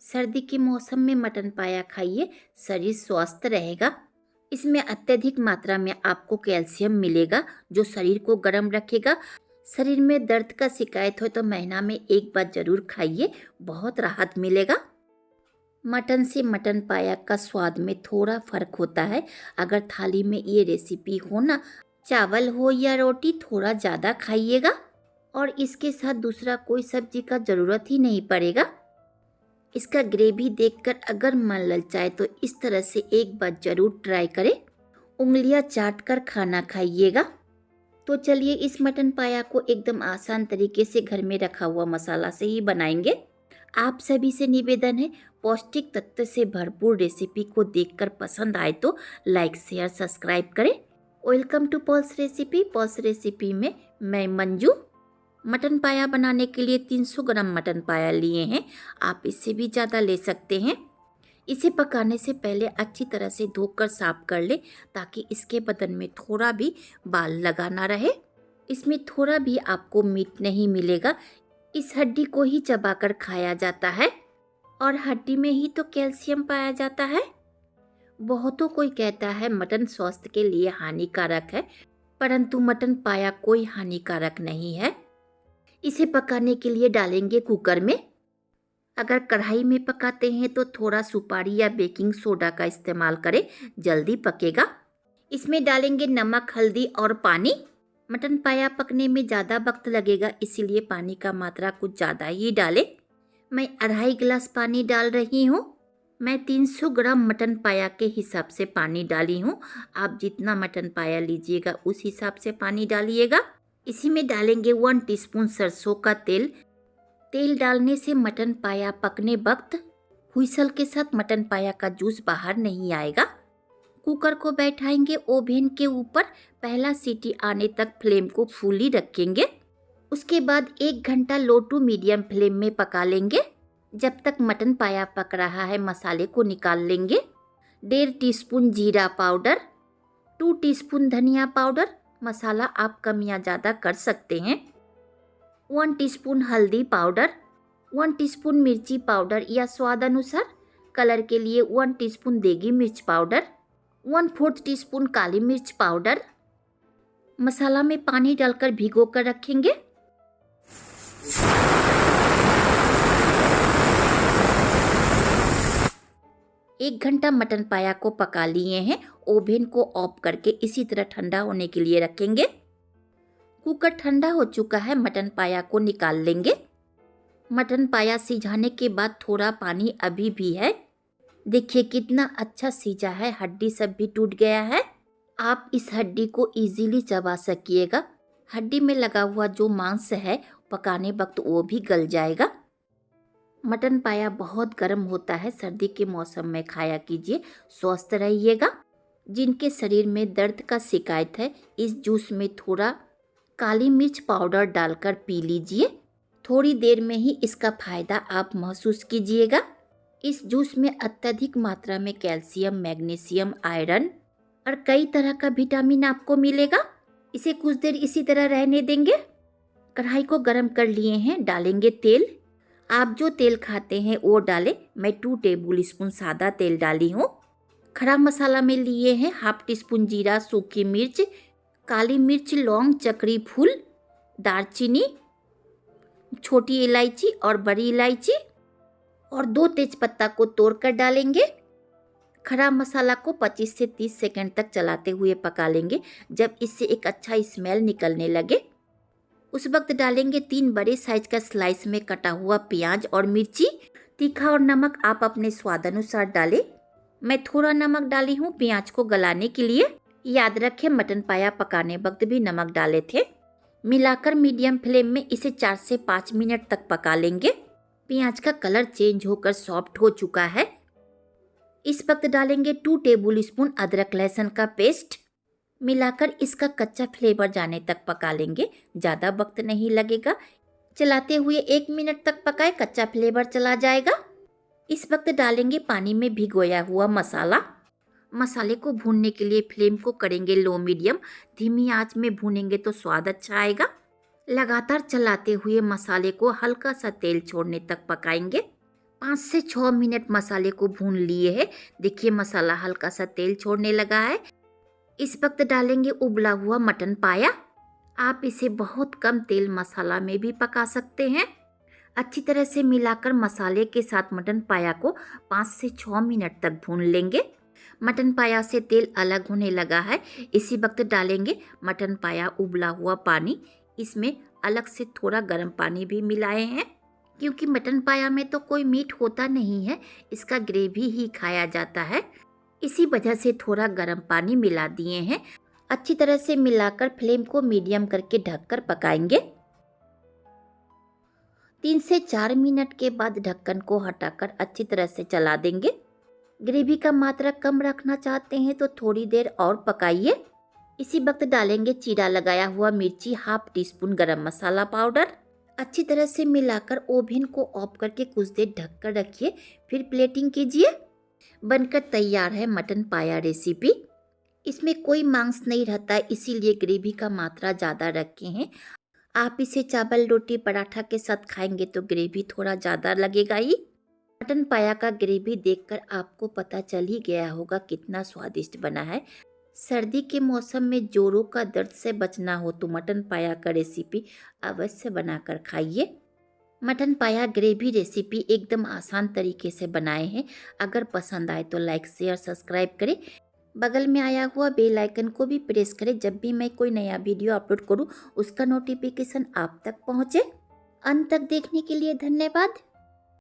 सर्दी के मौसम में मटन पाया खाइए, शरीर स्वस्थ रहेगा। इसमें अत्यधिक मात्रा में आपको कैल्शियम मिलेगा जो शरीर को गर्म रखेगा। शरीर में दर्द का शिकायत हो तो महीना में एक बार जरूर खाइए, बहुत राहत मिलेगा। मटन से मटन पाया का स्वाद में थोड़ा फर्क होता है। अगर थाली में ये रेसिपी हो ना, चावल हो या रोटी, थोड़ा ज़्यादा खाइएगा और इसके साथ दूसरा कोई सब्जी का ज़रूरत ही नहीं पड़ेगा। इसका ग्रेवी देखकर अगर मन ललचाए तो इस तरह से एक बार ज़रूर ट्राई करें। उंगलियां चाट कर खाना खाइएगा। तो चलिए इस मटन पाया को एकदम आसान तरीके से घर में रखा हुआ मसाला से ही बनाएंगे। आप सभी से निवेदन है, पौष्टिक तत्व से भरपूर रेसिपी को देखकर पसंद आए तो लाइक शेयर सब्सक्राइब करें। Welcome to Paul's recipe. Paul's recipe में मैं मंजू। मटन पाया बनाने के लिए 300 ग्राम मटन पाया लिए हैं। आप इससे भी ज़्यादा ले सकते हैं। इसे पकाने से पहले अच्छी तरह से धोकर साफ कर ले ताकि इसके बदन में थोड़ा भी बाल लगा ना रहे। इसमें थोड़ा भी आपको मीट नहीं मिलेगा। इस हड्डी को ही चबाकर खाया जाता है और हड्डी में ही तो कैल्शियम पाया जाता है। बहुतों कोई कहता है मटन स्वास्थ्य के लिए हानिकारक है, परंतु मटन पाया कोई हानिकारक नहीं है। इसे पकाने के लिए डालेंगे कुकर में। अगर कढ़ाई में पकाते हैं तो थोड़ा सुपारी या बेकिंग सोडा का इस्तेमाल करें, जल्दी पकेगा। इसमें डालेंगे नमक, हल्दी और पानी। मटन पाया पकने में ज़्यादा वक्त लगेगा, इसीलिए पानी का मात्रा कुछ ज़्यादा ही डालें। मैं 2.5 गिलास पानी डाल रही हूँ। मैं 300 ग्राम मटन पाया के हिसाब से पानी डाली हूँ। आप जितना मटन पाया लीजिएगा उस हिसाब से पानी डालिएगा। इसी में डालेंगे 1 टीस्पून सरसों का तेल। तेल डालने से मटन पाया पकने वक्त हुइसल के साथ मटन पाया का जूस बाहर नहीं आएगा। कुकर को बैठाएंगे ओवन के ऊपर। पहला सीटी आने तक फ्लेम को फुली रखेंगे। उसके बाद 1 घंटा लो टू मीडियम फ्लेम में पका लेंगे। जब तक मटन पाया पक रहा है मसाले को निकाल लेंगे। 1.5 टीस्पून जीरा पाउडर, 2 टीस्पून धनिया पाउडर, मसाला आप कम या ज़्यादा कर सकते हैं। 1 टीस्पून हल्दी पाउडर, 1 टीस्पून मिर्ची पाउडर या स्वाद अनुसार। कलर के लिए 1 टीस्पून देगी मिर्च पाउडर, 1/4 टीस्पून काली मिर्च पाउडर। मसाला में पानी डालकर भिगो कर रखेंगे। एक घंटा मटन पाया को पका लिए हैं। ओवन को ऑफ करके इसी तरह ठंडा होने के लिए रखेंगे। कुकर ठंडा हो चुका है, मटन पाया को निकाल लेंगे। मटन पाया सिझाने के बाद थोड़ा पानी अभी भी है। देखिए कितना अच्छा सिझा है, हड्डी सब भी टूट गया है। आप इस हड्डी को इजीली चबा सकिएगा। हड्डी में लगा हुआ जो मांस है पकाने वक्त वो भी गल जाएगा। मटन पाया बहुत गर्म होता है, सर्दी के मौसम में खाया कीजिए, स्वस्थ रहिएगा। जिनके शरीर में दर्द का शिकायत है, इस जूस में थोड़ा काली मिर्च पाउडर डालकर पी लीजिए। थोड़ी देर में ही इसका फायदा आप महसूस कीजिएगा। इस जूस में अत्यधिक मात्रा में कैल्शियम, मैग्नीशियम, आयरन और कई तरह का विटामिन आपको मिलेगा। इसे कुछ देर इसी तरह रहने देंगे। कढ़ाई को गर्म कर लिए हैं, डालेंगे तेल। आप जो तेल खाते हैं वो डालें। मैं 2 टेबल स्पून सादा तेल डाली हूँ। खड़ा मसाला में लिए हैं 1/2 टीस्पून जीरा, सूखी मिर्च, काली मिर्च, लौंग, चक्री फूल, दालचीनी, छोटी इलायची और बड़ी इलायची और 2 तेजपत्ता को तोड़कर डालेंगे। खड़ा मसाला को 25 से 30 सेकंड तक चलाते हुए पका लेंगे। जब इससे एक अच्छा स्मेल निकलने लगे उस वक्त डालेंगे 3 बड़े साइज का स्लाइस में कटा हुआ प्याज और मिर्ची। तीखा और नमक आप अपने स्वाद अनुसार डालें। मैं थोड़ा नमक डाली हूँ प्याज को गलाने के लिए। याद रखें मटन पाया पकाने वक्त भी नमक डाले थे। मिलाकर मीडियम फ्लेम में इसे 4 से 5 मिनट तक पका लेंगे। प्याज का कलर चेंज होकर सॉफ्ट हो चुका है। इस वक्त डालेंगे 2 टेबल स्पून अदरक लहसुन का पेस्ट। मिलाकर इसका कच्चा फ्लेवर जाने तक पका लेंगे, ज़्यादा वक्त नहीं लगेगा। चलाते हुए 1 मिनट तक पकाए, कच्चा फ्लेवर चला जाएगा। इस वक्त डालेंगे पानी में भिगोया हुआ मसाला। मसाले को भूनने के लिए फ्लेम को करेंगे लो मीडियम। धीमी आंच में भूनेंगे तो स्वाद अच्छा आएगा। लगातार चलाते हुए मसाले को हल्का सा तेल छोड़ने तक पकाएंगे। 5 से 6 मिनट मसाले को भून लिए है। देखिए मसाला हल्का सा तेल छोड़ने लगा है। इस वक्त डालेंगे उबला हुआ मटन पाया। आप इसे बहुत कम तेल मसाला में भी पका सकते हैं। अच्छी तरह से मिलाकर मसाले के साथ मटन पाया को 5 से 6 मिनट तक भून लेंगे। मटन पाया से तेल अलग होने लगा है। इसी वक्त डालेंगे मटन पाया उबला हुआ पानी। इसमें अलग से थोड़ा गर्म पानी भी मिलाए हैं, क्योंकि मटन पाया में तो कोई मीट होता नहीं है, इसका ग्रेवी ही खाया जाता है। इसी वजह से थोड़ा गर्म पानी मिला दिए हैं। अच्छी तरह से मिलाकर फ्लेम को मीडियम करके ढककर पकाएंगे। 3 से 4 मिनट के बाद ढक्कन को हटाकर अच्छी तरह से चला देंगे। ग्रेवी का मात्रा कम रखना चाहते हैं तो थोड़ी देर और पकाइए। इसी वक्त डालेंगे चीरा लगाया हुआ मिर्ची, हाफ टी स्पून गरम मसाला पाउडर। अच्छी तरह से मिलाकर ओवन को ऑफ करके कुछ देर ढककर रखिए, फिर प्लेटिंग कीजिए। बनकर तैयार है मटन पाया रेसिपी। इसमें कोई मांस नहीं रहता है, इसीलिए ग्रेवी का मात्रा ज़्यादा रखे हैं। आप इसे चावल, रोटी, पराठा के साथ खाएंगे तो ग्रेवी थोड़ा ज़्यादा लगेगा ही। मटन पाया का ग्रेवी देखकर आपको पता चल ही गया होगा कितना स्वादिष्ट बना है। सर्दी के मौसम में जोड़ों का दर्द से बचना हो तो मटन पाया का रेसिपी अवश्य बनाकर खाइए। मटन पाया ग्रेवी रेसिपी एकदम आसान तरीके से बनाए हैं। अगर पसंद आए तो लाइक, शेयर, सब्सक्राइब करें। बगल में आया हुआ बेल आइकन को भी प्रेस करें। जब भी मैं कोई नया वीडियो अपलोड करूं उसका नोटिफिकेशन आप तक पहुंचे। अंत तक देखने के लिए धन्यवाद।